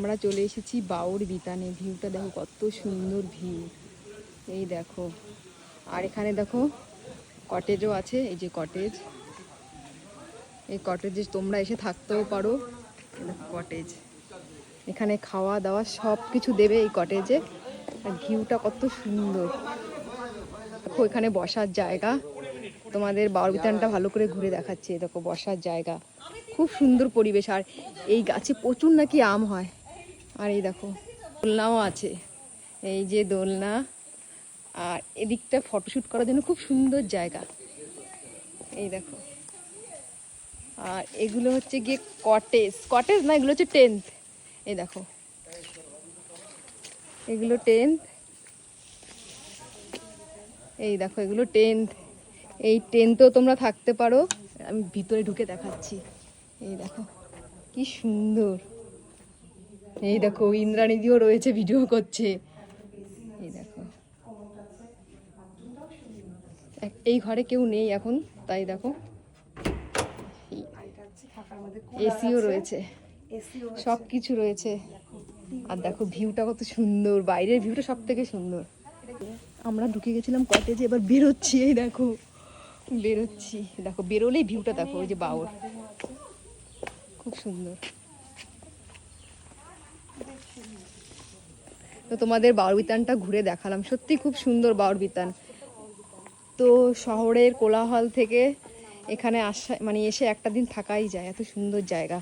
আমরা চলে এসেছি বাউর বিতানে। ভিউটা দেখো কত সুন্দর ভিউ, এই দেখো। আর এখানে দেখো কটেজও আছে, এই যে কটেজ, এই কটেজে তোমরা এসে থাকতেও পারো। কটেজ, এখানে খাওয়া দাওয়া সব কিছু দেবে এই কটেজে। আর ভিউটা কত সুন্দর দেখো, এখানে বসার জায়গা। তোমাদের বাউর বিতানটা ভালো করে ঘুরে দেখাচ্ছে। দেখো বসার জায়গা, খুব সুন্দর পরিবেশ। আর এই গাছে প্রচুর নাকি আম হয়। আর এই দেখো দোলনাও আছে, এই যে দোলনা। আর এদিকটা ফটোশ্যুট করার জন্য খুব সুন্দর জায়গা, এই দেখো। আর এগুলো হচ্ছে গিয়ে কটেজ, কটেজ না, এগুলো হচ্ছে টেন্ট। এই দেখো এগুলো টেন্ট, এই দেখো এগুলো টেন্ট। এই টেন্টেও তোমরা থাকতে পারো। আমি ভিতরে ঢুকে দেখাচ্ছি, এই দেখো কি সুন্দর। এই দেখো ইন্দ্রাণীদিও রয়েছে, ভিডিও করছে। এই দেখো এই ঘরে কেউ নেই এখন, তাই দেখো এসিও রয়েছে, সব কিছু রয়েছে। আর দেখো ভিউটা কত সুন্দর, বাইরের ভিউটা সব থেকে সুন্দর। আমরা ঢুকে গেছিলাম কটেজে, এবার বেরোচ্ছি। এই দেখো বেরোচ্ছি, দেখো বেরোলেই ভিউটা দেখো, ওই যে বাউর, খুব সুন্দর। তো তোমাদের বাউর বিতানটা ঘুরে দেখালাম, সত্যি খুব সুন্দর বাউর বিতান। তো শহরের কোলাহল থেকে এখানে আসা মানে এসে একটা দিন থাকাই যায়, এত সুন্দর জায়গা।